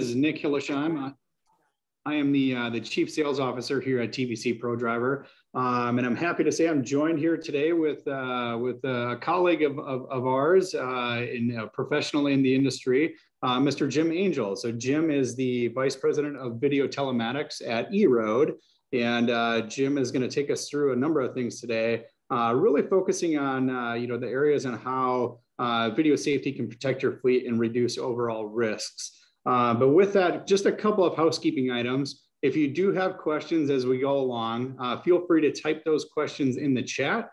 is Nick Hillesheim. I am the Chief Sales Officer here at TVC ProDriver, and I'm happy to say I'm joined here today with a colleague of ours, professionally in the industry, Mr. Jim Angel. So Jim is the Vice President of Video Telematics at EROAD, and Jim is going to take us through a number of things today, really focusing on the areas on how video safety can protect your fleet and reduce overall risks. But with that, just a couple of housekeeping items. If you do have questions as we go along, feel free to type those questions in the chat.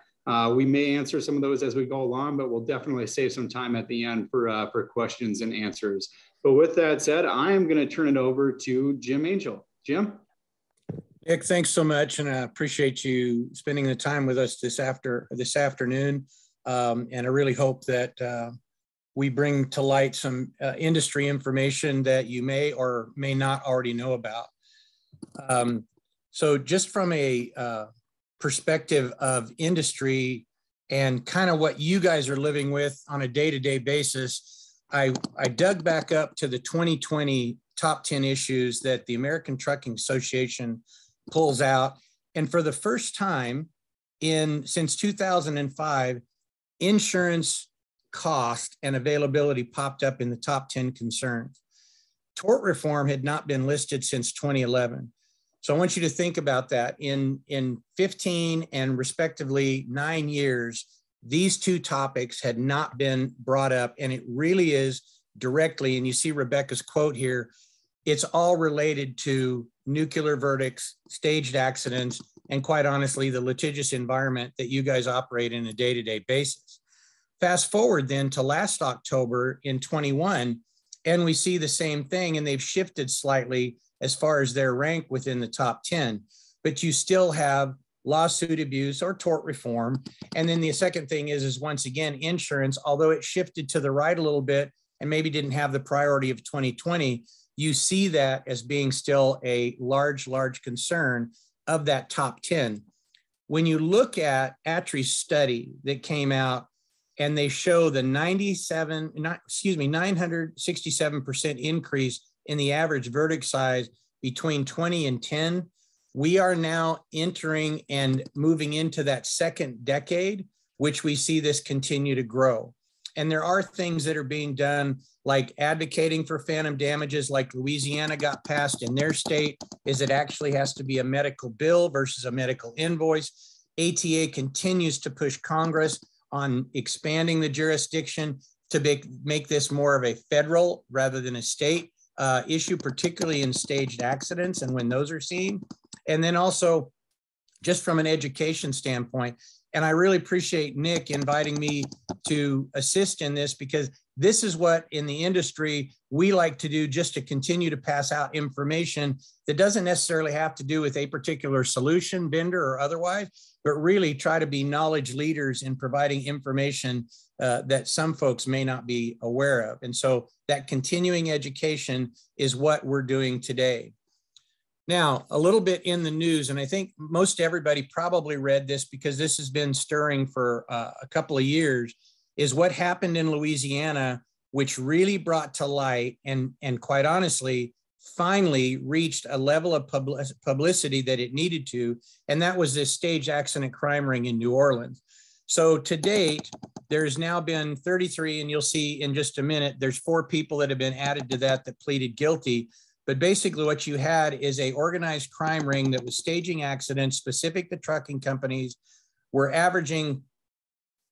We may answer some of those as we go along, but we'll definitely save some time at the end for questions and answers. But with that said, I am going to turn it over to Jim Angel. Jim? Nick, thanks so much, and I appreciate you spending the time with us this afternoon. And I really hope that we bring to light some industry information that you may or may not already know about. So just from a perspective of industry and kind of what you guys are living with on a day-to-day basis, I dug back up to the 2020 top 10 issues that the American Trucking Association pulls out. And for the first time since 2005, insurance cost and availability popped up in the top 10 concerns. Tort reform had not been listed since 2011. So I want you to think about that. In 15 and respectively 9 years, these two topics had not been brought up, and it really is directly, and you see Rebecca's quote here, it's all related to nuclear verdicts, staged accidents, and quite honestly, the litigious environment that you guys operate in a day-to-day basis. Fast forward then to last October in 21, and we see the same thing, and they've shifted slightly as far as their rank within the top 10, but you still have lawsuit abuse or tort reform. And then the second thing is once again, insurance, although it shifted to the right a little bit and maybe didn't have the priority of 2020, you see that as being still a large concern of that top 10. When you look at ATRI's study that came out, and they show the 967% increase in the average verdict size between 20 and 10. We are now entering and moving into that second decade, which we see this continue to grow. And there are things that are being done, like advocating for phantom damages, like Louisiana got passed in their state, is it actually has to be a medical bill versus a medical invoice. ATA continues to push Congress on expanding the jurisdiction to make this more of a federal rather than a state issue, particularly in staged accidents and when those are seen. And then also just from an education standpoint, and I really appreciate Nick inviting me to assist in this, because this is what in the industry we like to do, just to continue to pass out information that doesn't necessarily have to do with a particular solution vendor or otherwise, but really try to be knowledge leaders in providing information that some folks may not be aware of. And so that continuing education is what we're doing today. Now, a little bit in the news, and I think most everybody probably read this because this has been stirring for a couple of years, is what happened in Louisiana, which really brought to light and quite honestly, finally reached a level of publicity that it needed to, and that was this staged accident crime ring in New Orleans. So to date, there's now been 33, and you'll see in just a minute, there's 4 people that have been added to that pleaded guilty. But basically what you had is a organized crime ring that was staging accidents specific to trucking companies, were averaging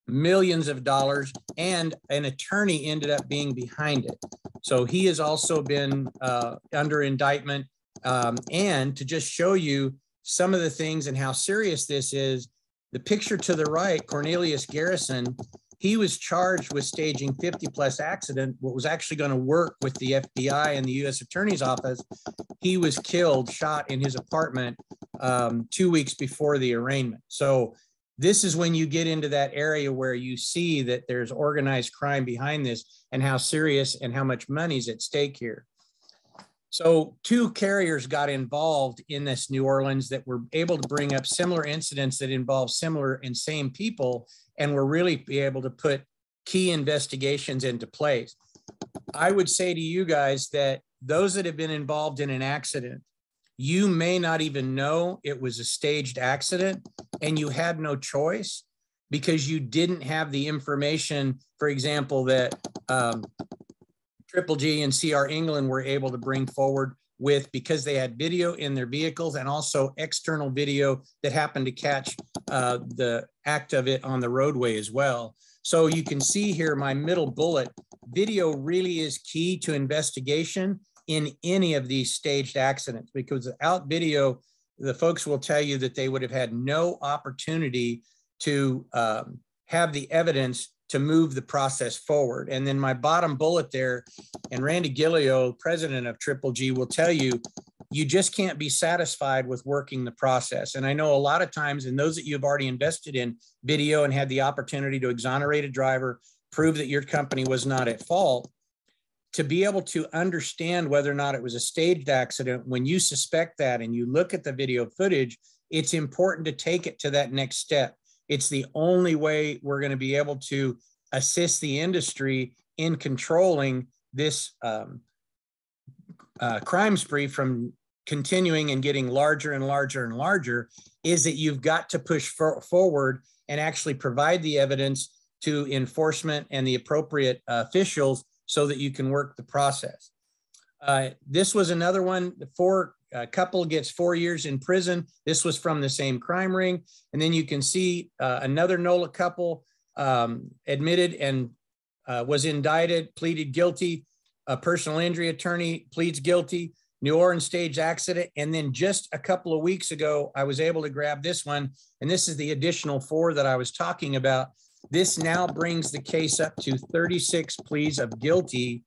millions of dollars, and an attorney ended up being behind it. So he has also been under indictment. And to just show you some of the things and how serious this is, the picture to the right, Cornelius Garrison, he was charged with staging 50+ accident, what was actually going to work with the FBI and the U.S. Attorney's Office. He was killed, shot in his apartment 2 weeks before the arraignment. So this is when you get into that area where you see that there's organized crime behind this and how serious and how much money's at stake here. So 2 carriers got involved in this New Orleans that were able to bring up similar incidents that involve similar and same people, and were really be able to put key investigations into place. I would say to you guys that those that have been involved in an accident, you may not even know it was a staged accident and you had no choice because you didn't have the information, for example, that Triple G and CR England were able to bring forward with, because they had video in their vehicles and also external video that happened to catch the act of it on the roadway as well. So you can see here my middle bullet, video really is key to investigation in any of these staged accidents, because without video, the folks will tell you that they would have had no opportunity to have the evidence to move the process forward. And then my bottom bullet there, and Randy Gillio, president of Triple G, will tell you, you just can't be satisfied with working the process. And I know a lot of times, and those that you've already invested in video and had the opportunity to exonerate a driver, prove that your company was not at fault, to be able to understand whether or not it was a staged accident, when you suspect that and you look at the video footage, it's important to take it to that next step. It's the only way we're going to be able to assist the industry in controlling this crime spree from continuing and getting larger and larger and larger, is that you've got to push forward and actually provide the evidence to enforcement and the appropriate officials so that you can work the process. This was another one. A couple gets 4 years in prison. This was from the same crime ring. And then you can see another NOLA couple admitted and was indicted, pleaded guilty. A personal injury attorney pleads guilty. New Orleans staged accident. And then just a couple of weeks ago, I was able to grab this one. And this is the additional 4 that I was talking about. This now brings the case up to 36 pleas of guilty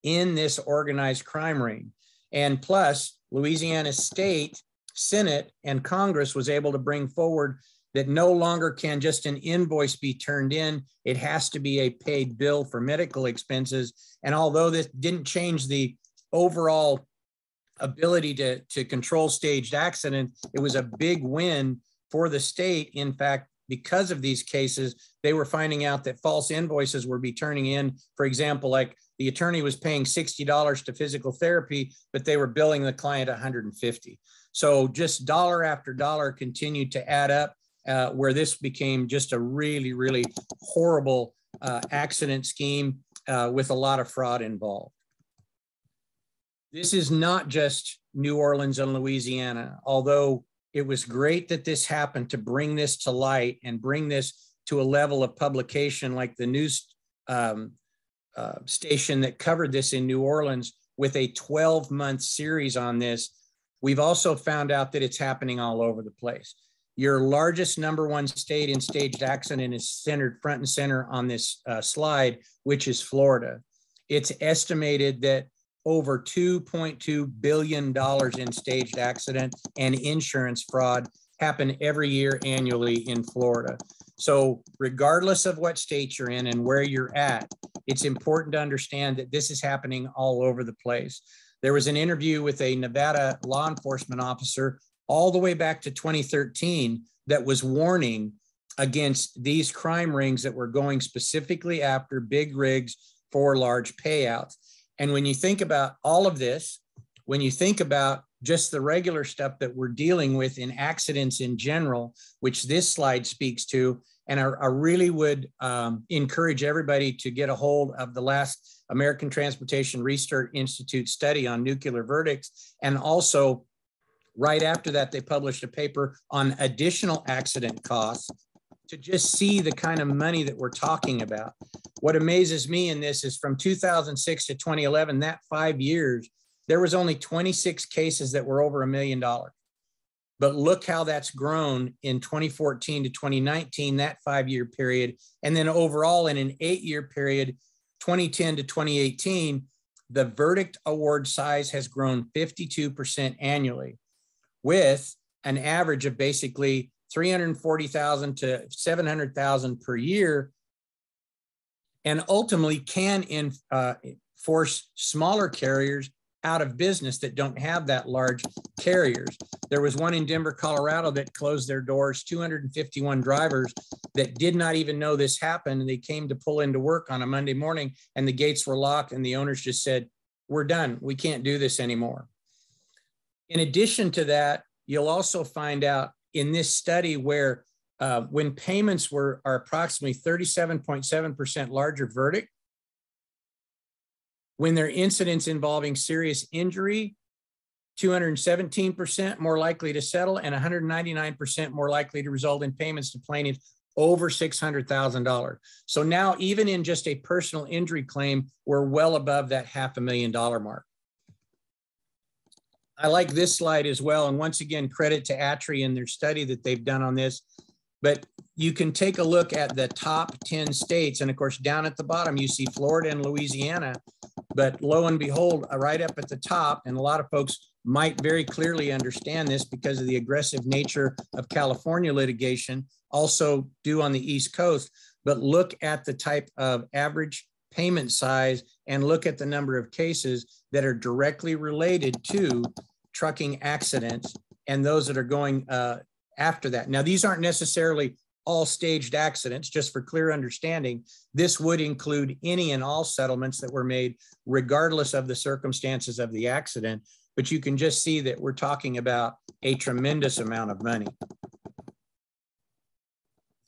in this organized crime ring. And plus, Louisiana State Senate and Congress was able to bring forward that no longer can just an invoice be turned in. It has to be a paid bill for medical expenses. And although this didn't change the overall ability to control staged accident, it was a big win for the state. In fact, because of these cases, they were finding out that false invoices were be turning in. For example, like the attorney was paying $60 to physical therapy, but they were billing the client $150. So just dollar after dollar continued to add up, where this became just a really, really horrible accident scheme with a lot of fraud involved. This is not just New Orleans and Louisiana, although it was great that this happened to bring this to light and bring this to a level of publication like the news station that covered this in New Orleans with a 12-month series on this. We've also found out that it's happening all over the place. Your largest #1 state in staged accident is centered front and center on this slide, which is Florida. It's estimated that over $2.2 billion in staged accident and insurance fraud happen every year annually in Florida. So regardless of what state you're in and where you're at, it's important to understand that this is happening all over the place. There was an interview with a Nevada law enforcement officer all the way back to 2013 that was warning against these crime rings that were going specifically after big rigs for large payouts. And when you think about all of this, when you think about just the regular stuff that we're dealing with in accidents in general, which this slide speaks to, and I really would encourage everybody to get a hold of the last American Transportation Research Institute study on nuclear verdicts. And also right after that, they published a paper on additional accident costs to just see the kind of money that we're talking about. What amazes me in this is from 2006 to 2011, that 5 years, there was only 26 cases that were over $1 million. But look how that's grown in 2014 to 2019, that 5-year period. And then overall in an 8-year period, 2010 to 2018, the verdict award size has grown 52% annually, with an average of basically $340,000 to $700,000 per year, and ultimately can force smaller carriers out of business that don't have that large carriers. There was one in Denver, Colorado that closed their doors, 251 drivers that did not even know this happened. And they came to pull into work on a Monday morning and the gates were locked and the owners just said, we're done. We can't do this anymore. In addition to that, you'll also find out in this study where when payments are approximately 37.7% larger verdict, when there are incidents involving serious injury, 217% more likely to settle and 199% more likely to result in payments to plaintiffs over $600,000. So now even in just a personal injury claim, we're well above that $500,000 mark. I like this slide as well. And once again, credit to ATRI and their study that they've done on this. But you can take a look at the top 10 states. And of course, down at the bottom, you see Florida and Louisiana. But lo and behold, right up at the top, and a lot of folks might very clearly understand this because of the aggressive nature of California litigation, also due on the East Coast. But look at the type of average payment size and look at the number of cases that are directly related to trucking accidents and those that are going after that. Now, these aren't necessarily all staged accidents, just for clear understanding. This would include any and all settlements that were made regardless of the circumstances of the accident. But you can just see that we're talking about a tremendous amount of money.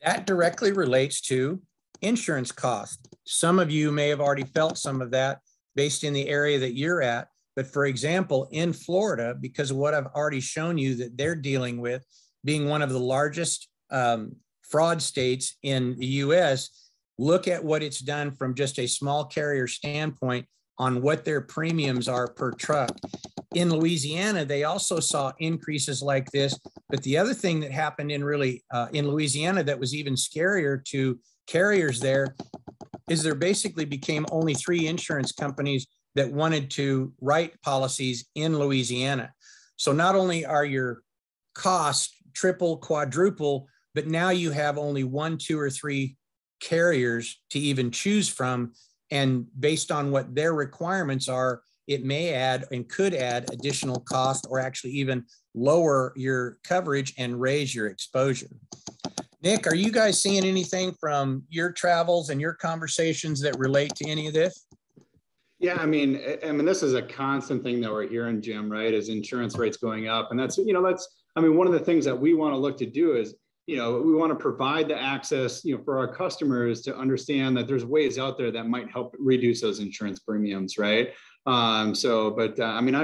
That directly relates to insurance costs. Some of you may have already felt some of that based in the area that you're at. But for example, in Florida, because of what I've already shown you that they're dealing with, being one of the largest fraud states in the US, look at what it's done from just a small carrier standpoint on what their premiums are per truck. In Louisiana, they also saw increases like this. But the other thing that happened in Louisiana that was even scarier to carriers there is there basically became only 3 insurance companies that wanted to write policies in Louisiana. So not only are your costs triple, quadruple, but now you have only 1, 2, or 3 carriers to even choose from. And based on what their requirements are, it may add and could add additional cost or actually even lower your coverage and raise your exposure. Nick, are you guys seeing anything from your travels and your conversations that relate to any of this? Yeah, I mean, this is a constant thing that we're hearing, Jim, right? Is insurance rates going up. And that's one of the things that we want to look to do is, we want to provide the access, for our customers to understand that there's ways out there that might help reduce those insurance premiums, right? I've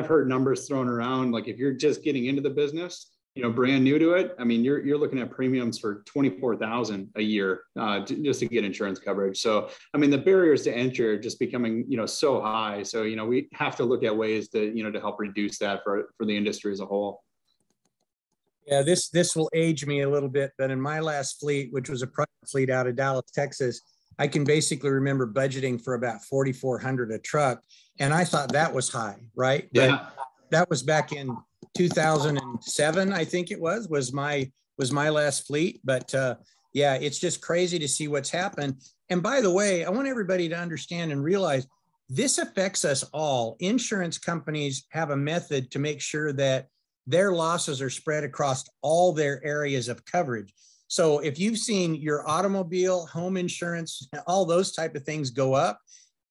heard numbers thrown around, like if you're just getting into the business, brand new to it, you're looking at premiums for $24,000 a year just to get insurance coverage. So, the barriers to entry are just becoming, so high. So, we have to look at ways to, to help reduce that for the industry as a whole. Yeah, this will age me a little bit, but in my last fleet, which was a private fleet out of Dallas, Texas, I can basically remember budgeting for about $4,400 a truck. And I thought that was high, right? Yeah. But that was back in 2007, I think it was my last fleet. But yeah, it's just crazy to see what's happened. And by the way, I want everybody to understand and realize this affects us all. Insurance companies have a method to make sure that their losses are spread across all their areas of coverage. So if you've seen your automobile, home insurance, all those type of things go up,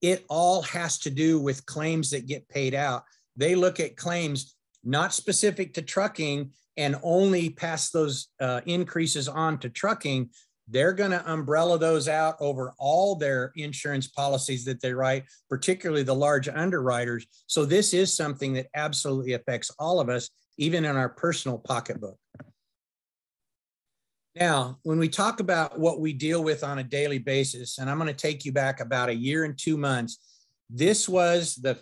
it all has to do with claims that get paid out. They look at claims not specific to trucking and only pass those increases on to trucking. They're going to umbrella those out over all their insurance policies that they write, particularly the large underwriters. So this is something that absolutely affects all of us, even in our personal pocketbook. Now, when we talk about what we deal with on a daily basis, and I'm going to take you back about 1 year and 2 months, this was the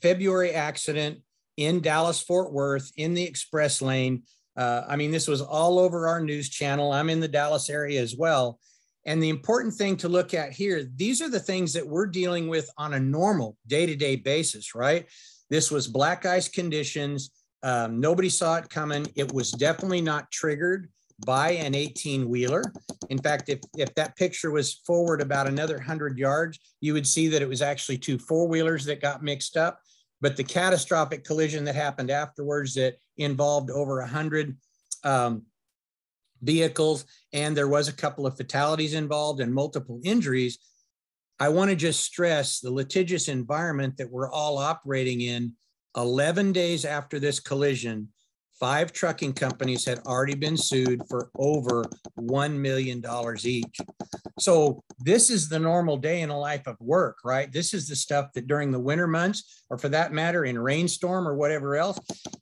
February accident in Dallas-Fort Worth in the express lane. This was all over our news channel. I'm in the Dallas area as well. And the important thing to look at here, these are the things that we're dealing with on a normal day-to-day basis, right? This was black ice conditions. Nobody saw it coming. It was definitely not triggered by an 18-wheeler. In fact, if that picture was forward about another 100 yards, you would see that it was actually 2 4-wheelers that got mixed up. But the catastrophic collision that happened afterwards that involved over 100 vehicles, and there was a couple of fatalities involved and multiple injuries, I want to just stress the litigious environment that we're all operating in. 11 days after this collision, 5 trucking companies had already been sued for over $1 million each. So this is the normal day in a life of work, right? This is the stuff that during the winter months, or for that matter, in rainstorm or whatever else,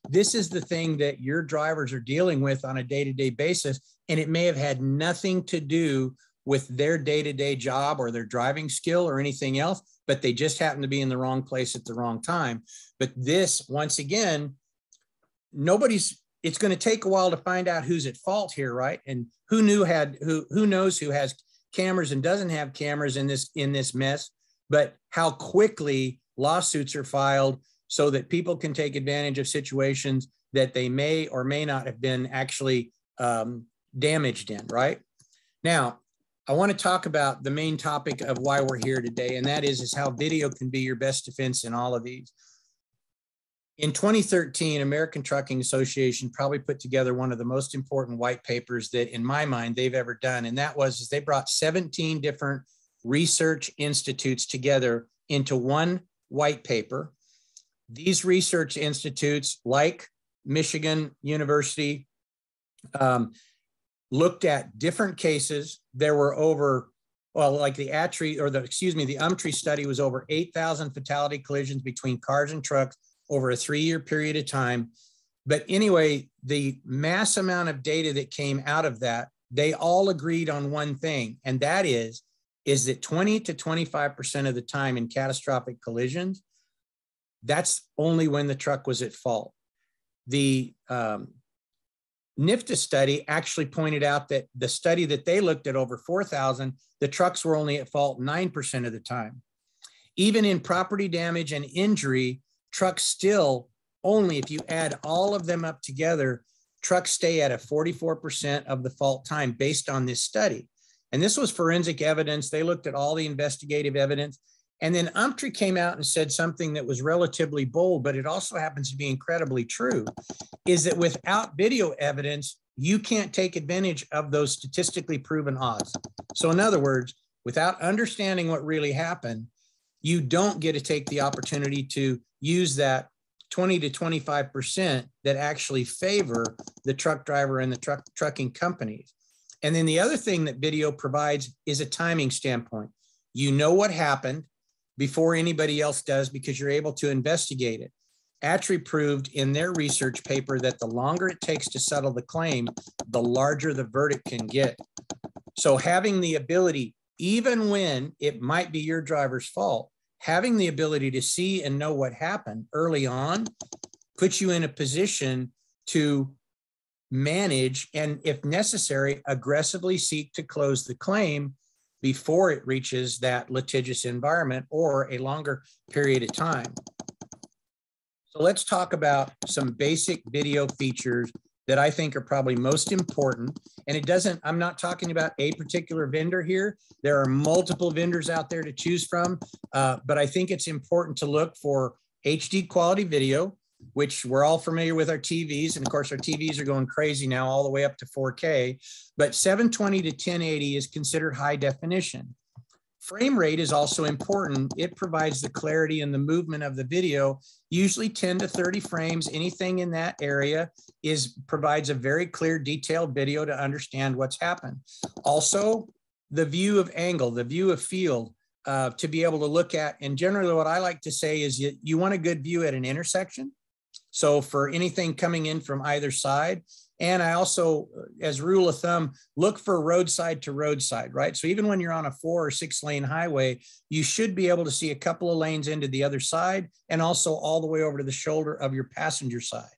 this is the thing that your drivers are dealing with on a day-to-day basis. And it may have had nothing to do with their day-to-day job or their driving skill or anything else, but they just happen to be in the wrong place at the wrong time. But this, once again, it's going to take a while to find out who's at fault here, right? And who knows who has cameras and doesn't have cameras in this mess, but how quickly lawsuits are filed so that people can take advantage of situations that they may or may not have been actually damaged in, right? Now, I want to talk about the main topic of why we're here today, and that is how video can be your best defense in all of these. In 2013, American Trucking Association probably put together one of the most important white papers that, in my mind, they've ever done. And that was they brought 17 different research institutes together into one white paper. These research institutes, like Michigan University, looked at different cases. There were over, well, like the UMTRI study was over 8,000 fatality collisions between cars and trucks over a 3-year period of time. But anyway, the mass amount of data that came out of that, they all agreed on one thing, and that is that 20 to 25% of the time in catastrophic collisions, that's only when the truck was at fault. The NIFTA study actually pointed out that the study that they looked at over 4,000, the trucks were only at fault 9% of the time. Even in property damage and injury, trucks still only, if you add all of them up together, trucks stay at a 44% of the fault time based on this study. And this was forensic evidence. They looked at all the investigative evidence. And then UMTRI came out and said something that was relatively bold, but it also happens to be incredibly true, is that without video evidence, you can't take advantage of those statistically proven odds. So in other words, without understanding what really happened, you don't get to take the opportunity to use that 20 to 25% that actually favor the truck driver and the trucking companies. And then the other thing that video provides is a timing standpoint. You know what happened before anybody else does because you're able to investigate it. ATRI proved in their research paper that the longer it takes to settle the claim, the larger the verdict can get. So having the ability, even when it might be your driver's fault, having the ability to see and know what happened early on puts you in a position to manage and, if necessary, aggressively seek to close the claim before it reaches that litigious environment or a longer period of time. So let's talk about some basic video features that I think are probably most important. And I'm not talking about a particular vendor here. There are multiple vendors out there to choose from, but I think it's important to look for HD quality video, which we're all familiar with our TVs. And of course, our TVs are going crazy now all the way up to 4K, but 720 to 1080 is considered high definition. Frame rate is also important. It provides the clarity and the movement of the video, usually 10 to 30 frames. Anything in that area provides a very clear, detailed video to understand what's happened. Also, the view of angle, the view of field, to be able to look at. And generally what I like to say is you want a good view at an intersection. So for anything coming in from either side. And I also, as rule of thumb, look for roadside to roadside, right? So even when you're on a 4 or 6 lane highway, you should be able to see a couple of lanes into the other side and also all the way over to the shoulder of your passenger side.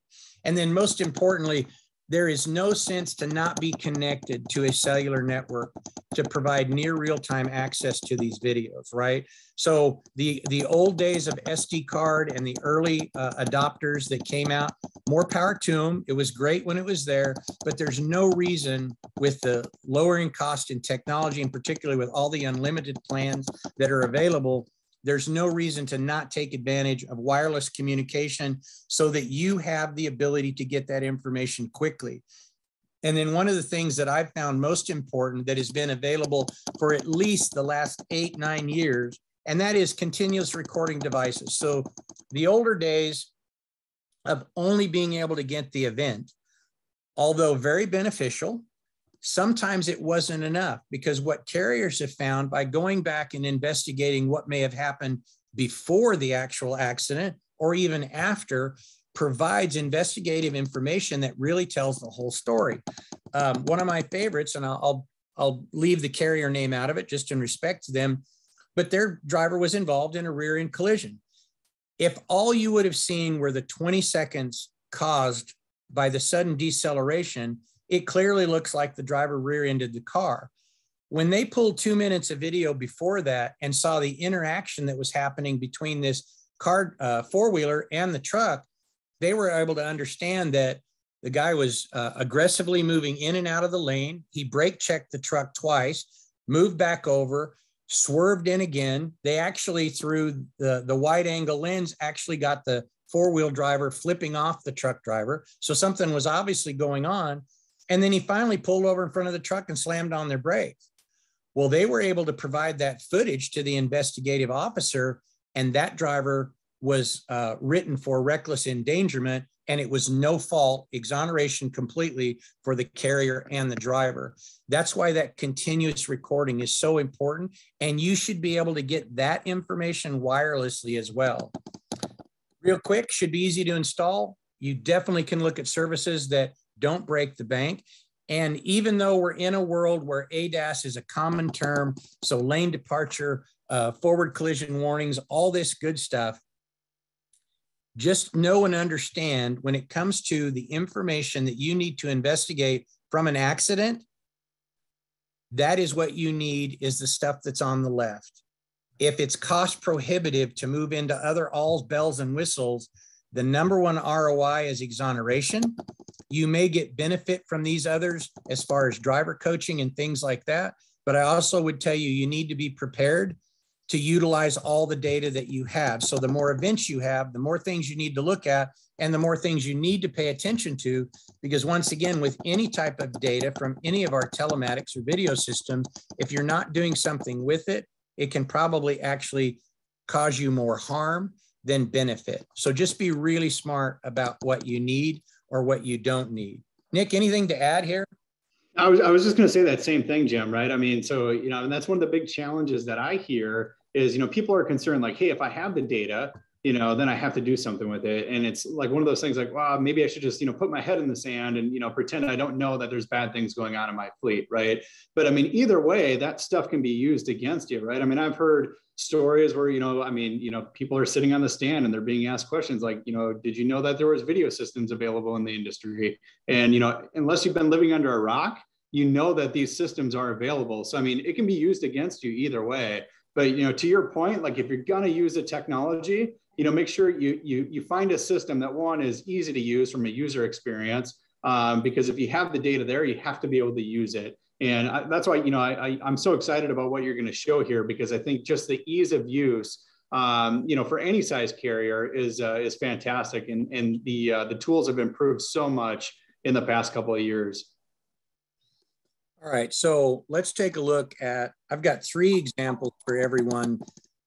And then most importantly, there is no sense to not be connected to a cellular network to provide near real-time access to these videos, right? So the old days of SD card and the early adopters that came out, more power to them. It was great when it was there, but there's no reason with the lowering cost in technology, and particularly with all the unlimited plans that are available, there's no reason to not take advantage of wireless communication so that you have the ability to get that information quickly. And then one of the things that I've found most important that has been available for at least the last 8-9 years, and that is continuous recording devices. So the older days of only being able to get the event, although very beneficial, sometimes it wasn't enough, because what carriers have found by going back and investigating what may have happened before the actual accident or even after provides investigative information that really tells the whole story. One of my favorites, and I'll leave the carrier name out of it just in respect to them, but their driver was involved in a rear end collision. If all you would have seen were the 20 seconds caused by the sudden deceleration, it clearly looks like the driver rear-ended the car. When they pulled 2 minutes of video before that and saw the interaction that was happening between this car, four-wheeler and the truck, they were able to understand that the guy was aggressively moving in and out of the lane. He brake checked the truck twice, moved back over, swerved in again. They actually, through the wide angle lens, actually got the four-wheel driver flipping off the truck driver. So something was obviously going on. And then he finally pulled over in front of the truck and slammed on their brakes. Well, they were able to provide that footage to the investigative officer, and that driver was written for reckless endangerment, and it was no fault, exoneration completely for the carrier and the driver. That's why that continuous recording is so important, and you should be able to get that information wirelessly as well. Real quick, should be easy to install. You definitely can look at services that don't break the bank. And even though we're in a world where ADAS is a common term, so lane departure, forward collision warnings, all this good stuff, just know and understand when it comes to the information that you need to investigate from an accident, that is what you need, is the stuff that's on the left. If it's cost prohibitive to move into other alls, bells, and whistles, the number one ROI is exoneration. You may get benefit from these others as far as driver coaching and things like that. But I also would tell you, you need to be prepared to utilize all the data that you have. So the more events you have, the more things you need to look at, and the more things you need to pay attention to, because once again, with any type of data from any of our telematics or video systems, if you're not doing something with it, it can probably actually cause you more harm than benefit. So just be really smart about what you need or what you don't need. Nick, anything to add here? I was just going to say that same thing, Jim, right? I mean, so, and that's one of the big challenges that I hear is, people are concerned like, hey, if I have the data, then I have to do something with it. And it's like one of those things like, wow, maybe I should just, put my head in the sand and, pretend I don't know that there's bad things going on in my fleet, right? But I mean, either way, that stuff can be used against you, right? I mean, I've heard stories where, people are sitting on the stand and they're being asked questions like, did you know that there was video systems available in the industry? And, unless you've been living under a rock, that these systems are available. So, I mean, it can be used against you either way. But, to your point, like if you're going to use a technology, make sure you find a system that, one, is easy to use from a user experience, because if you have the data there, you have to be able to use it. And that's why, I'm so excited about what you're going to show here, because I think just the ease of use, for any size carrier is fantastic. And the tools have improved so much in the past couple of years. All right, so let's take a look at, I've got 3 examples for everyone.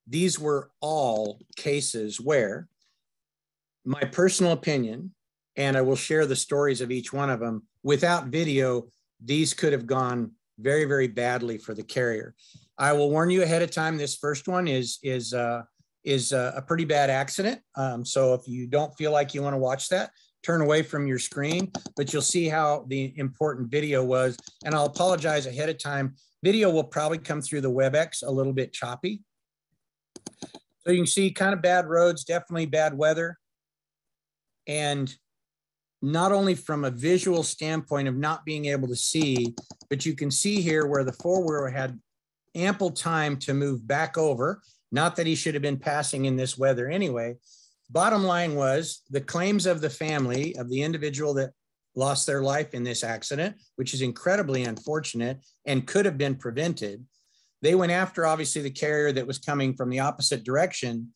These were all cases where my personal opinion, and I will share the stories of each one of them, without video, these could have gone very, very badly for the carrier. I will warn you ahead of time, this first one is a pretty bad accident. So if you don't feel like you want to watch that, turn away from your screen, but you'll see how the important video was. And I'll apologize ahead of time. Video will probably come through the WebEx a little bit choppy. So you can see kind of bad roads, definitely bad weather. And not only from a visual standpoint of not being able to see, but you can see here where the four-wheeler had ample time to move back over. Not that he should have been passing in this weather anyway. Bottom line was the claims of the family of the individual that lost their life in this accident, which is incredibly unfortunate and could have been prevented. They went after, obviously, the carrier that was coming from the opposite direction.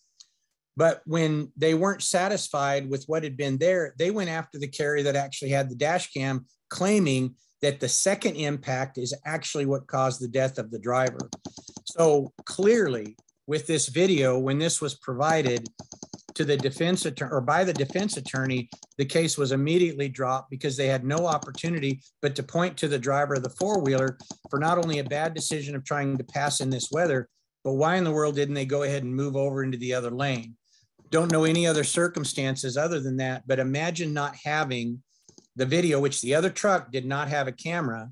But when they weren't satisfied with what had been there, they went after the carrier that actually had the dash cam, claiming that the second impact is actually what caused the death of the driver. So clearly with this video, when this was provided to the defense attorney or by the defense attorney, the case was immediately dropped because they had no opportunity but to point to the driver of the four-wheeler for not only a bad decision of trying to pass in this weather, but why in the world didn't they go ahead and move over into the other lane? Don't know any other circumstances other than that, but imagine not having the video, which the other truck did not have a camera.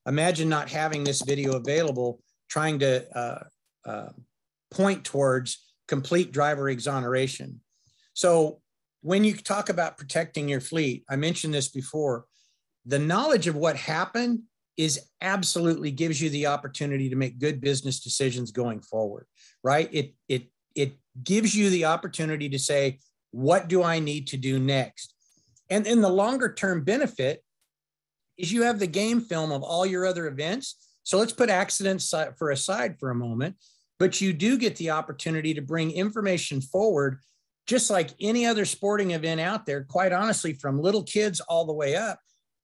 Imagine not having this video available, trying to point towards complete driver exoneration. So when you talk about protecting your fleet, I mentioned this before, the knowledge of what happened is absolutely gives you the opportunity to make good business decisions going forward, right? It gives you the opportunity to say, what do I need to do next? And in the longer term benefit is you have the game film of all your other events. So let's put accidents aside for a moment, but you do get the opportunity to bring information forward, just like any other sporting event out there. Quite honestly, from little kids all the way up,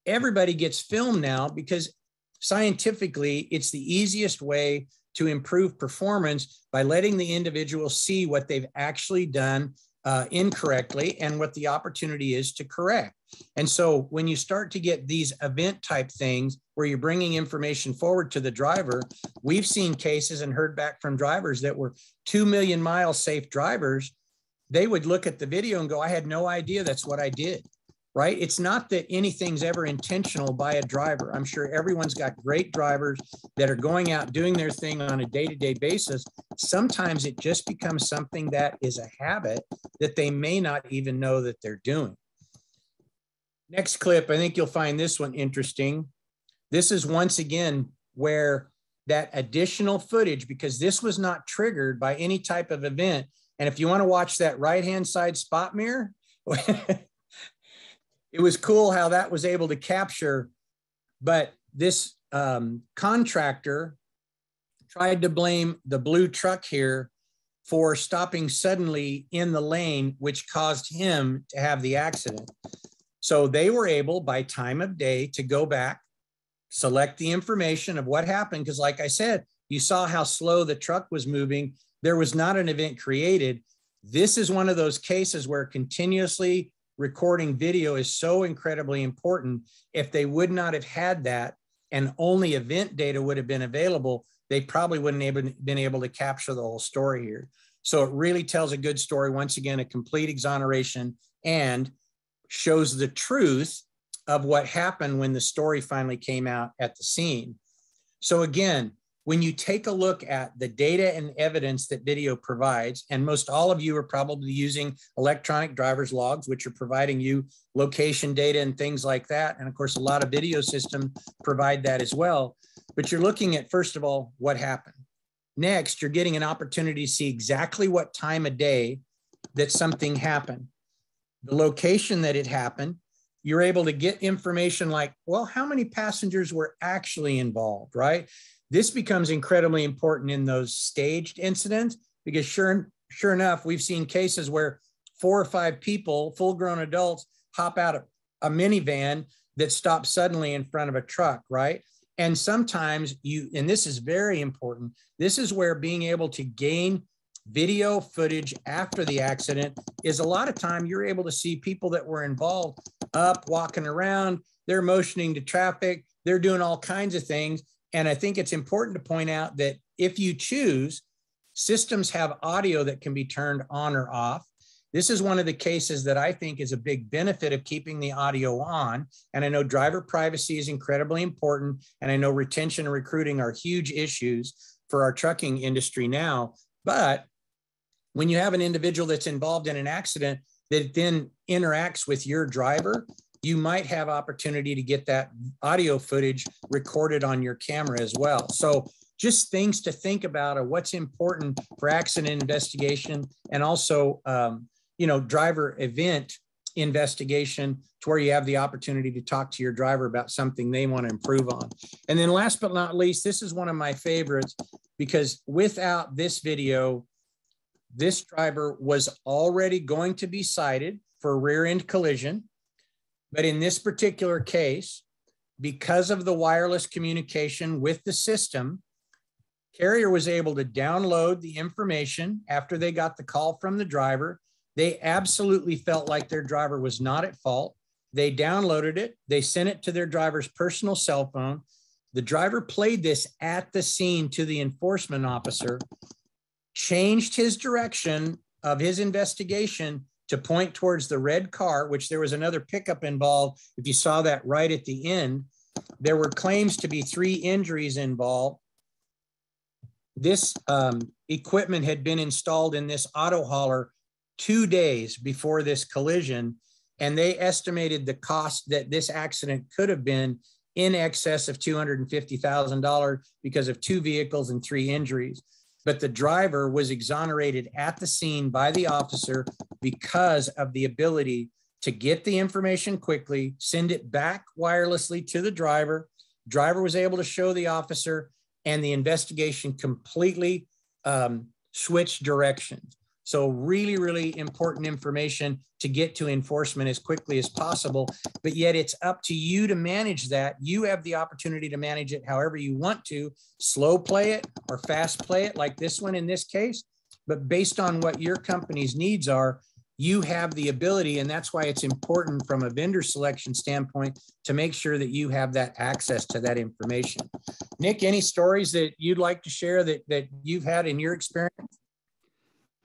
everybody gets filmed now because scientifically, it's the easiest way to improve performance by letting the individual see what they've actually done incorrectly and what the opportunity is to correct. And so when you start to get these event type things where you're bringing information forward to the driver, we've seen cases and heard back from drivers that were 2 million mile safe drivers. They would look at the video and go, I had no idea that's what I did, right? It's not that anything's ever intentional by a driver. I'm sure everyone's got great drivers that are going out doing their thing on a day-to-day basis. Sometimes it just becomes something that is a habit that they may not even know that they're doing. Next clip, I think you'll find this one interesting. This is once again where that additional footage, because this was not triggered by any type of event. And if you want to watch that right-hand side spot mirror, it was cool how that was able to capture, but this contractor tried to blame the blue truck here for stopping suddenly in the lane, which caused him to have the accident. So they were able, by time of day, to go back, select the information of what happened. Because like I said, you saw how slow the truck was moving. There was not an event created. This is one of those cases where continuously recording video is so incredibly important. If they would not have had that and only event data would have been available, they probably wouldn't have been able to capture the whole story here. So it really tells a good story. Once again, a complete exoneration and shows the truth of what happened when the story finally came out at the scene. So again, when you take a look at the data and evidence that video provides, and most all of you are probably using electronic driver's logs, which are providing you location data and things like that. And of course, a lot of video systems provide that as well. But you're looking at, first of all, what happened. Next, you're getting an opportunity to see exactly what time of day that something happened, the location that it happened. You're able to get information like, well, how many passengers were actually involved, right? This becomes incredibly important in those staged incidents because sure enough, we've seen cases where 4 or 5 people, full-grown adults, hop out of a minivan that stops suddenly in front of a truck, right? And sometimes and this is very important, this is where being able to gain video footage after the accident is a lot of time you're able to see people that were involved up, walking around, they're motioning to traffic, they're doing all kinds of things. And I think it's important to point out that if you choose, systems have audio that can be turned on or off. This is one of the cases that I think is a big benefit of keeping the audio on. And I know driver privacy is incredibly important. And I know retention and recruiting are huge issues for our trucking industry now. But when you have an individual that's involved in an accident that then interacts with your driver, you might have opportunity to get that audio footage recorded on your camera as well. So just things to think about of what's important for accident investigation and also, driver event investigation to where you have the opportunity to talk to your driver about something they want to improve on. And then last but not least, this is one of my favorites because without this video, this driver was already going to be cited for a rear end collision. But in this particular case, because of the wireless communication with the system, carrier was able to download the information after they got the call from the driver. They absolutely felt like their driver was not at fault. They downloaded it. They sent it to their driver's personal cell phone. The driver played this at the scene to the enforcement officer, changed his direction of his investigation to point towards the red car, which there was another pickup involved. If you saw that right at the end, there were claims to be 3 injuries involved. This equipment had been installed in this auto hauler 2 days before this collision, and they estimated the cost that this accident could have been in excess of $250,000 because of 2 vehicles and 3 injuries. But the driver was exonerated at the scene by the officer because of the ability to get the information quickly, send it back wirelessly to the driver. Driver was able to show the officer, and the investigation completely switched directions. So really, really important information to get to enforcement as quickly as possible, but yet it's up to you to manage that. You have the opportunity to manage it however you want to, slow play it or fast play it like this one in this case, but based on what your company's needs are, you have the ability, and that's why it's important from a vendor selection standpoint to make sure that you have that access to that information. Nick, any stories that you'd like to share that you've had in your experience?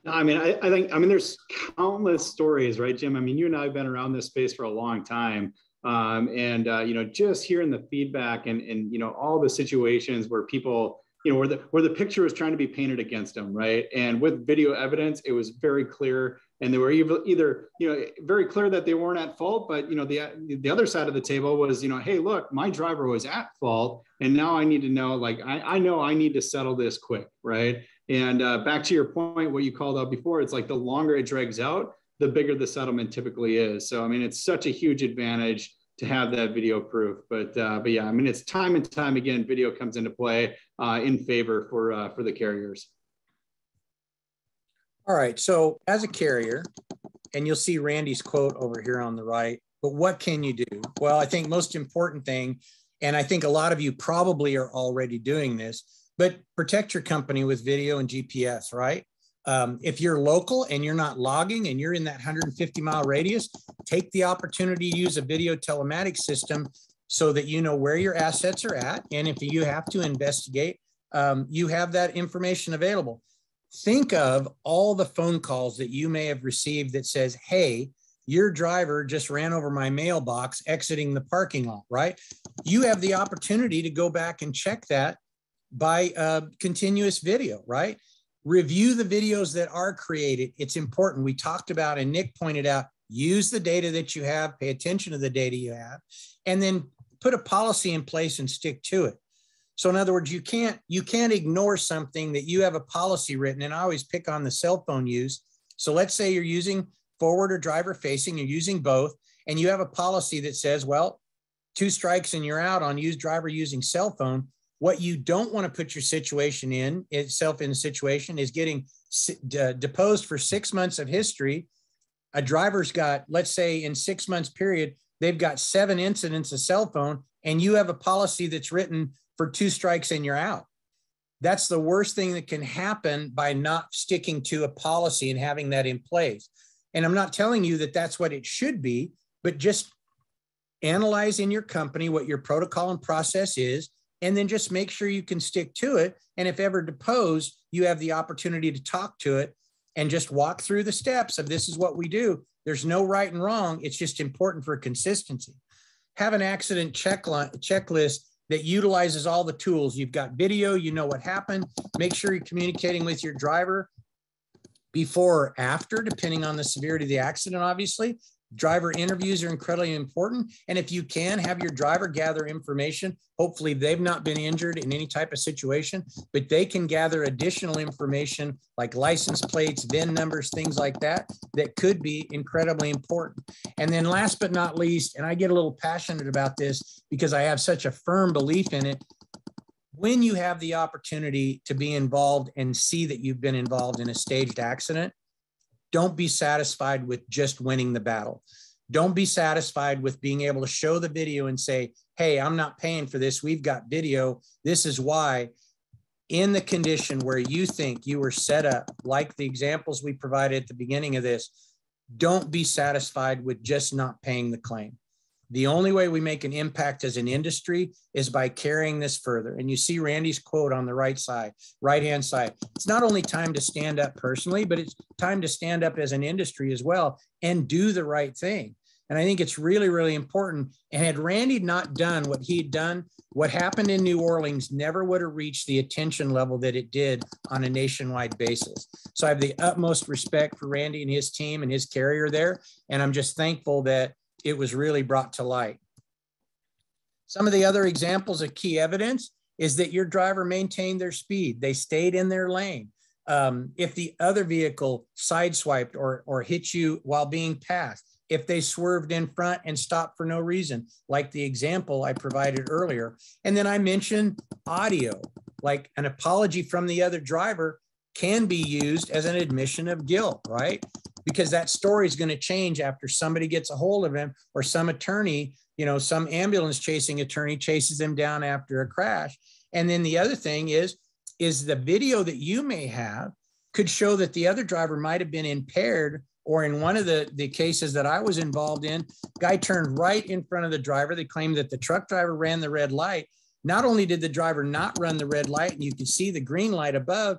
No, I mean, I think there's countless stories, right, Jim? I mean, you and I have been around this space for a long time. Just hearing the feedback and all the situations where people, where the picture was trying to be painted against them, right? And with video evidence, it was very clear. And they were either very clear that they weren't at fault, but, the other side of the table was, hey, look, my driver was at fault. And now I need to know, like, I know I need to settle this quick, right? And back to your point, what you called out before, it's like the longer it drags out, the bigger the settlement typically is. So, I mean, it's such a huge advantage to have that video proof. But yeah, I mean, it's time and time again, video comes into play in favor for the carriers. All right. So as a carrier, and you'll see Randy's quote over here on the right, but what can you do? Well, I think most important thing, and I think a lot of you probably are already doing this, but protect your company with video and GPS, right? If you're local and you're not logging and you're in that 150-mile radius, take the opportunity to use a video telematics system so that you know where your assets are at. And if you have to investigate, you have that information available. Think of all the phone calls that you may have received that says, hey, your driver just ran over my mailbox exiting the parking lot, right? You have the opportunity to go back and check that by continuous video, right? Review the videos that are created. It's important. We talked about, and Nick pointed out, use the data that you have, pay attention to the data you have, and then put a policy in place and stick to it. So in other words, you can't ignore something that you have a policy written, and I always pick on the cell phone use. So let's say you're using forward or driver facing, you're using both, and you have a policy that says, well, 2 strikes and you're out on driver using cell phone. What you don't want to put your situation in itself in a situation is getting deposed for 6 months of history. A driver's got, let's say in 6 months period, they've got 7 incidents of cell phone, and you have a policy that's written for 2 strikes and you're out. That's the worst thing that can happen by not sticking to a policy and having that in place. And I'm not telling you that that's what it should be, but just analyze in your company what your protocol and process is, and then just make sure you can stick to it. And if ever deposed, you have the opportunity to talk to it and just walk through the steps of this is what we do. There's no right and wrong. It's just important for consistency. Have an accident checklist that utilizes all the tools. You've got video, you know what happened. Make sure you're communicating with your driver before or after, depending on the severity of the accident, obviously. Driver interviews are incredibly important. And if you can, have your driver gather information. Hopefully they've not been injured in any type of situation, but they can gather additional information like license plates, VIN numbers, things like that, that could be incredibly important. And then last but not least, and I get a little passionate about this because I have such a firm belief in it, when you have the opportunity to be involved and see that you've been involved in a staged accident, don't be satisfied with just winning the battle. Don't be satisfied with being able to show the video and say, hey, I'm not paying for this. We've got video. This is why. In the condition where you think you were set up, like the examples we provided at the beginning of this, don't be satisfied with just not paying the claim. The only way we make an impact as an industry is by carrying this further. And you see Randy's quote on the right-hand side. It's not only time to stand up personally, but it's time to stand up as an industry as well and do the right thing. And I think it's really, really important. And had Randy not done what he'd done, what happened in New Orleans never would have reached the attention level that it did on a nationwide basis. So I have the utmost respect for Randy and his team and his carrier there. And I'm just thankful that it was really brought to light. Some of the other examples of key evidence is that your driver maintained their speed. They stayed in their lane. If the other vehicle sideswiped or hit you while being passed, if they swerved in front and stopped for no reason, like the example I provided earlier. And then I mentioned audio, like an apology from the other driver can be used as an admission of guilt, right? Because that story is going to change after somebody gets a hold of him or some attorney, you know, some ambulance chasing attorney chases him down after a crash. And then the other thing is the video that you may have could show that the other driver might have been impaired, or in one of the cases that I was involved in, guy turned right in front of the driver. They claimed that the truck driver ran the red light. Not only did the driver not run the red light, and you could see the green light above,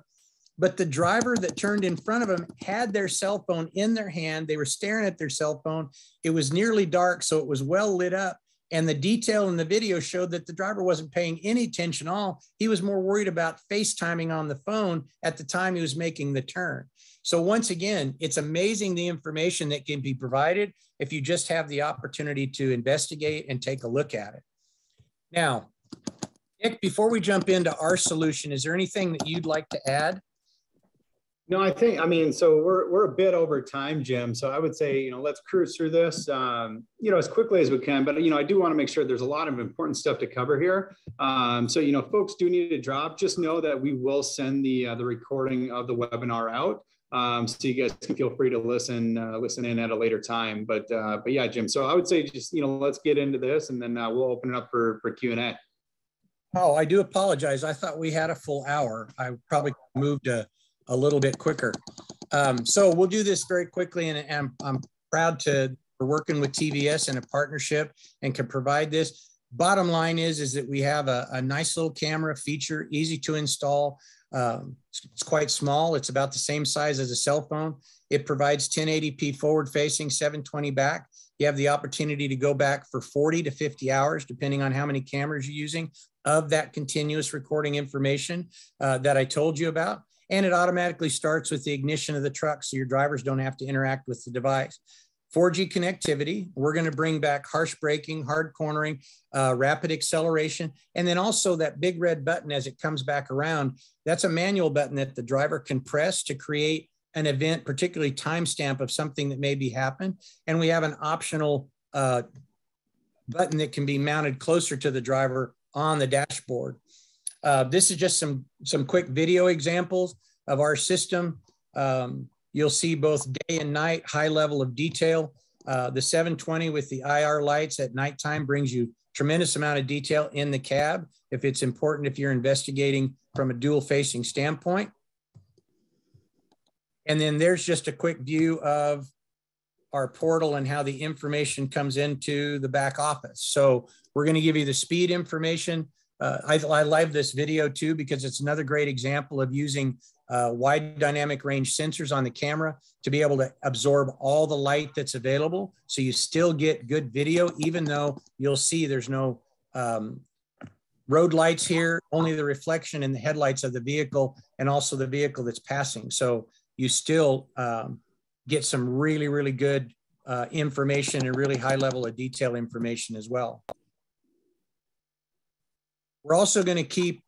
but the driver that turned in front of him had their cell phone in their hand. They were staring at their cell phone. It was nearly dark, so it was well lit up. And the detail in the video showed that the driver wasn't paying any attention at all. He was more worried about FaceTiming on the phone at the time he was making the turn. So once again, it's amazing the information that can be provided if you just have the opportunity to investigate and take a look at it. Now, Nick, before we jump into our solution, is there anything that you'd like to add? No, I mean, so we're a bit over time, Jim. So I would say, you know, let's cruise through this, you know, as quickly as we can. But, you know, I do want to make sure there's a lot of important stuff to cover here. So, you know, folks do need to drop. Just know that we will send the recording of the webinar out. So you guys can feel free to listen in at a later time. But yeah, Jim. So I would say just, you know, let's get into this, and then we'll open it up for Q&A. Oh, I do apologize. I thought we had a full hour. I probably moved a little bit quicker. So we'll do this very quickly, and I'm proud we're working with TVS in a partnership and can provide this. Bottom line is that we have a nice little camera feature, easy to install. It's quite small. It's about the same size as a cell phone. It provides 1080p forward facing, 720 back. You have the opportunity to go back for 40 to 50 hours, depending on how many cameras you're using, of that continuous recording information that I told you about. And it automatically starts with the ignition of the truck, so your drivers don't have to interact with the device. 4G connectivity, we're going to bring back harsh braking, hard cornering, rapid acceleration, and then also that big red button as it comes back around. That's a manual button that the driver can press to create an event, particularly timestamp of something that maybe happened. And we have an optional button that can be mounted closer to the driver on the dashboard. This is just some quick video examples of our system. You'll see both day and night, high level of detail. The 720 with the IR lights at nighttime brings you tremendous amount of detail in the cab if it's important, if you're investigating from a dual facing standpoint. And then there's just a quick view of our portal and how the information comes into the back office. So we're going to give you the speed information. I love this video too, because it's another great example of using wide dynamic range sensors on the camera to be able to absorb all the light that's available. So you still get good video, even though you'll see there's no road lights here, only the reflection in the headlights of the vehicle and also the vehicle that's passing. So you still get some really, really good information and really high level of detail information as well. We're also going to keep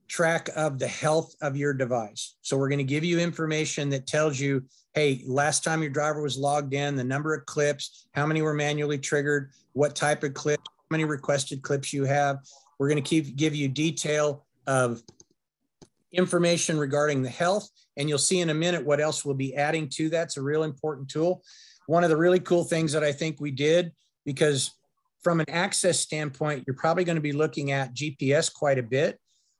track of the health of your device. So we're going to give you information that tells you, hey, last time your driver was logged in, the number of clips, how many were manually triggered, what type of clips, how many requested clips you have. We're going to give you detail of information regarding the health. And you'll see in a minute what else we'll be adding to that. It's a real important tool. One of the really cool things that I think we did, because from an access standpoint, you're probably going to be looking at GPS quite a bit.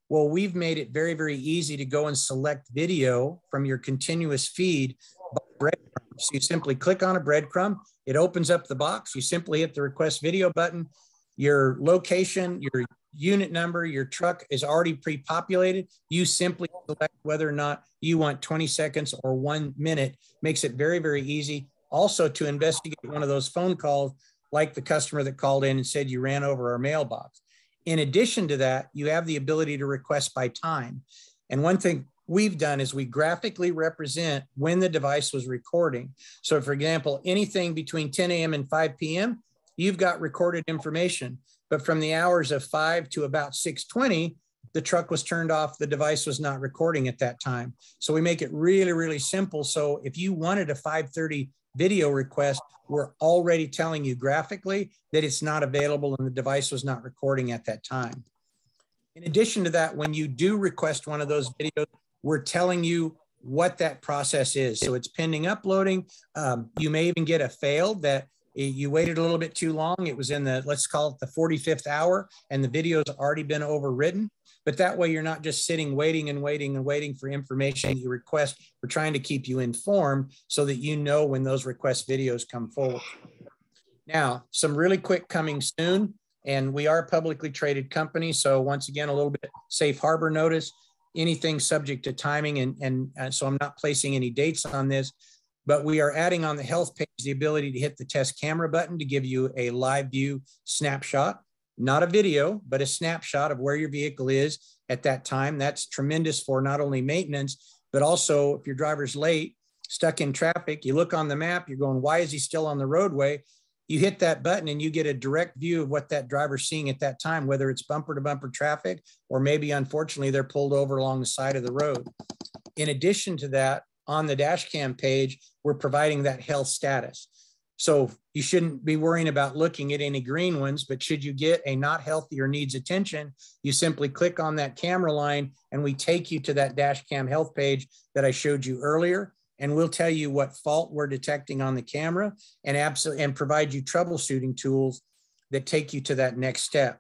Well, we've made it very, very easy to go and select video from your continuous feed by breadcrumb. So you simply click on a breadcrumb, it opens up the box, you simply hit the request video button, your location, your unit number, your truck is already pre-populated. You simply select whether or not you want 20 seconds or 1 minute. Makes it very, very easy. Also, to investigate one of those phone calls, like the customer that called in and said you ran over our mailbox. In addition to that, you have the ability to request by time. And one thing we've done is we graphically represent when the device was recording. So for example, anything between 10 a.m. and 5 p.m., you've got recorded information. But from the hours of 5 to about 6:20, the truck was turned off, the device was not recording at that time. So we make it really, really simple. So if you wanted a 5:30 video request, we're already telling you graphically that it's not available and the device was not recording at that time. In addition to that, when you do request one of those videos, we're telling you what that process is. So it's pending uploading. You may even get a failed that you waited a little bit too long. It was in the, let's call it the 45th hour, and the video's already been overwritten. But that way you're not just sitting waiting and waiting and waiting for information you request. We're trying to keep you informed so that you know when those request videos come forward. Now, some really quick coming soon, and we are a publicly traded company. So once again, a little bit safe harbor notice, anything subject to timing. And so I'm not placing any dates on this, but we are adding on the health page the ability to hit the test camera button to give you a live view snapshot. Not a video, but a snapshot of where your vehicle is at that time. That's tremendous for not only maintenance, but also if your driver's late, stuck in traffic, you look on the map, you're going, why is he still on the roadway? You hit that button and you get a direct view of what that driver's seeing at that time, whether it's bumper to bumper traffic, or maybe unfortunately they're pulled over along the side of the road. In addition to that, on the dash cam page, we're providing that health status. So you shouldn't be worrying about looking at any green ones, but should you get a not healthy or needs attention, you simply click on that camera line and we take you to that dash cam health page that I showed you earlier. And we'll tell you what fault we're detecting on the camera and provide you troubleshooting tools that take you to that next step.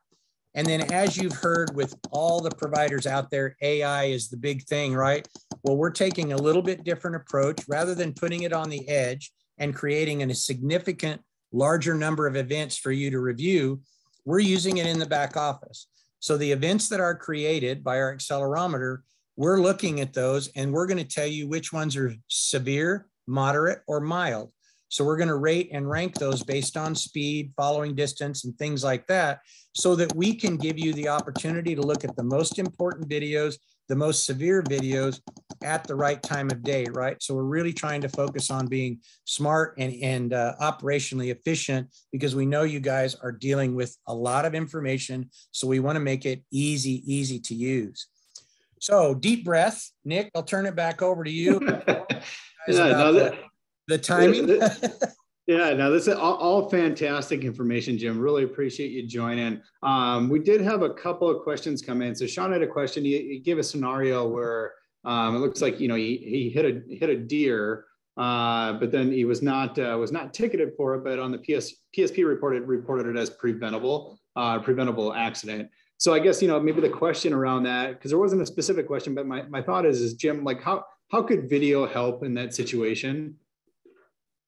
And then as you've heard with all the providers out there, AI is the big thing, right? Well, we're taking a little bit different approach. Rather than putting it on the edge and creating a significant larger number of events for you to review, we're using it in the back office. So the events that are created by our accelerometer, we're looking at those and we're going to tell you which ones are severe, moderate, or mild. So we're going to rate and rank those based on speed, following distance, and things like that, so that we can give you the opportunity to look at the most important videos, the most severe videos at the right time of day, right? So we're really trying to focus on being smart and operationally efficient, because we know you guys are dealing with a lot of information. So we want to make it easy to use. So deep breath. Nick, I'll turn it back over to you. The timing. Yeah, no, this is all fantastic information, Jim. Really appreciate you joining. We did have a couple of questions come in. So Sean had a question. He gave a scenario where it looks like, you know, he hit a deer, but then he was not ticketed for it, but on the PSP reported it as preventable accident. So I guess, you know, maybe the question around that, because there wasn't a specific question, but my thought is Jim, like how could video help in that situation?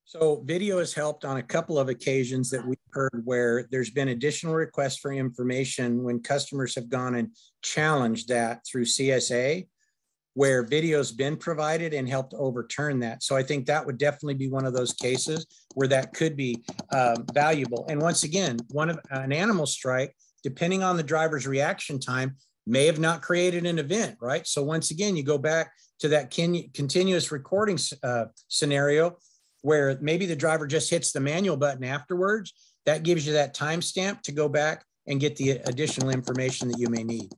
So video has helped on a couple of occasions that we've heard where there's been additional requests for information when customers have gone and challenged that through CSA, where video's been provided and helped overturn that. So I think that would definitely be one of those cases where that could be valuable. And once again, an animal strike, depending on the driver's reaction time, may have not created an event, right? So once again, you go back to that continuous recording scenario, where maybe the driver just hits the manual button afterwards. That gives you that timestamp to go back and get the additional information that you may need.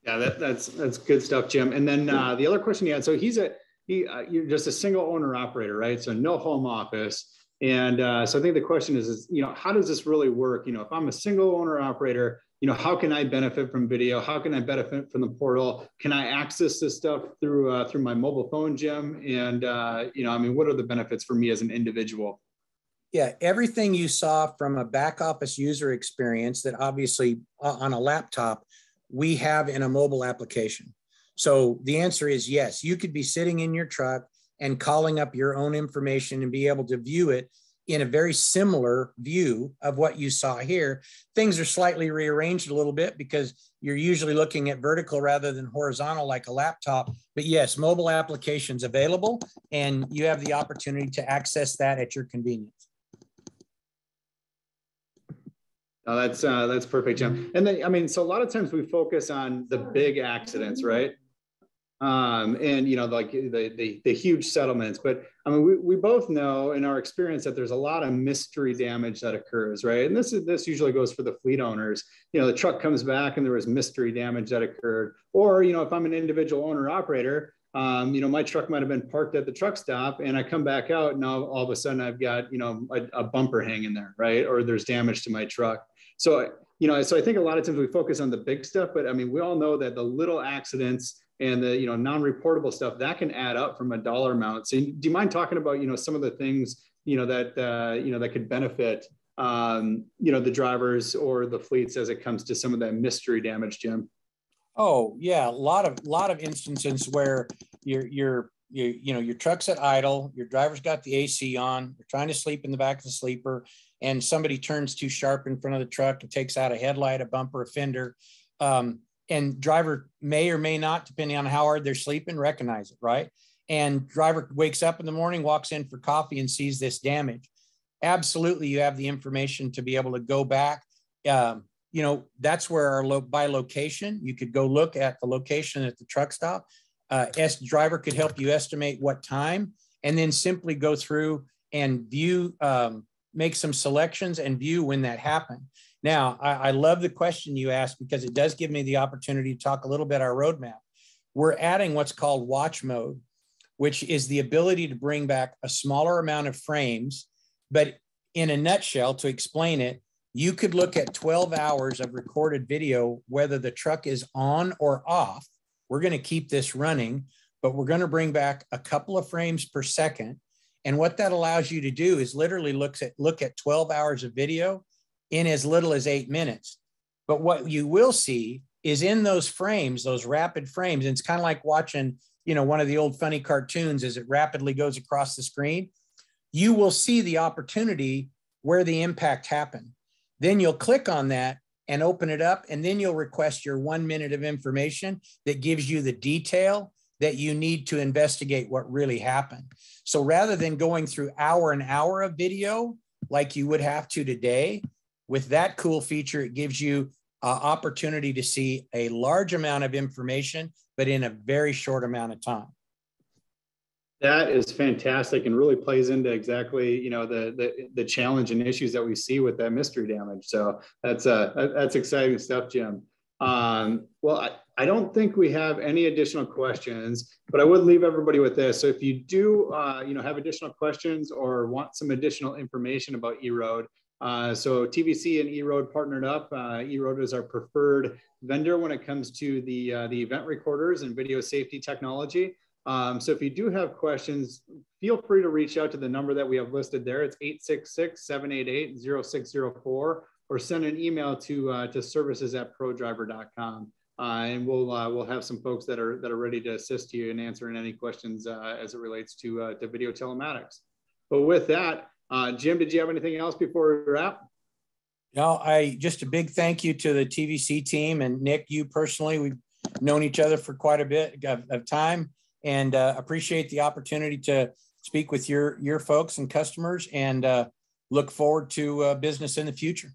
Yeah, that's good stuff, Jim. And then the other question he had, so you're just a single owner operator, right? So no home office. And so I think the question is, how does this really work? If I'm a single owner operator, how can I benefit from video? How can I benefit from the portal? Can I access this stuff through my mobile phone, Jim? And what are the benefits for me as an individual? Yeah, everything you saw from a back office user experience that obviously on a laptop, we have in a mobile application. So the answer is yes, you could be sitting in your truck and calling up your own information and be able to view it in a very similar view of what you saw here. Things are slightly rearranged a little bit because you're usually looking at vertical rather than horizontal like a laptop. But yes, mobile applications available, and you have the opportunity to access that at your convenience. Oh, that's perfect, Jim. And then, so a lot of times we focus on the big accidents, right? And like the huge settlements, but we both know in our experience that there's a lot of mystery damage that occurs, right? And this usually goes for the fleet owners. The truck comes back and there was mystery damage that occurred, or if I'm an individual owner operator, my truck might have been parked at the truck stop, and I come back out, now all of a sudden I've got a bumper hanging there, right? Or there's damage to my truck. So so I think a lot of times we focus on the big stuff, but we all know that the little accidents and the non-reportable stuff that can add up from a dollar amount. So do you mind talking about some of the things that could benefit the drivers or the fleets as it comes to some of that mystery damage, Jim? Oh yeah, a lot of instances where your truck's at idle, your driver's got the AC on, you're trying to sleep in the back of the sleeper, and somebody turns too sharp in front of the truck and takes out a headlight, a bumper, a fender. And driver may or may not, depending on how hard they're sleeping, recognize it, right? And driver wakes up in the morning, walks in for coffee and sees this damage. Absolutely, you have the information to be able to go back. That's where by location, you could go look at the location at the truck stop. Driver could help you estimate what time, and then simply go through and view, make some selections and view when that happened. Now, I love the question you asked because it does give me the opportunity to talk a little bit our roadmap. We're adding what's called watch mode, which is the ability to bring back a smaller amount of frames. But in a nutshell, to explain it, you could look at 12 hours of recorded video, whether the truck is on or off. We're going to keep this running, but we're going to bring back a couple of frames per second. And what that allows you to do is literally look at 12 hours of video in as little as 8 minutes. But what you will see is in those frames, those rapid frames, and it's kind of like watching, one of the old funny cartoons as it rapidly goes across the screen, you will see the opportunity where the impact happened. Then you'll click on that and open it up, and then you'll request your 1 minute of information that gives you the detail that you need to investigate what really happened. So rather than going through hour and hour of video like you would have to today, with that cool feature, it gives you opportunity to see a large amount of information, but in a very short amount of time. That is fantastic and really plays into exactly, the challenge and issues that we see with that mystery damage. So that's exciting stuff, Jim. Well, I don't think we have any additional questions, but I would leave everybody with this. So if you do, have additional questions or want some additional information about EROAD, so TVC and EROAD partnered up. EROAD is our preferred vendor when it comes to the event recorders and video safety technology. So if you do have questions, feel free to reach out to the number that we have listed there. It's 866-788-0604, or send an email to services@prodriver.com. And we'll have some folks that are ready to assist you in answering any questions as it relates to video telematics. But with that, Jim, did you have anything else before we wrap? No, just a big thank you to the TVC team and Nick, you personally. We've known each other for quite a bit of time, and appreciate the opportunity to speak with your folks and customers, and look forward to business in the future.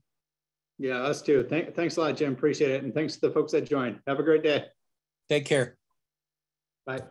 Yeah, us too. Thanks a lot, Jim. Appreciate it. And thanks to the folks that joined. Have a great day. Take care. Bye.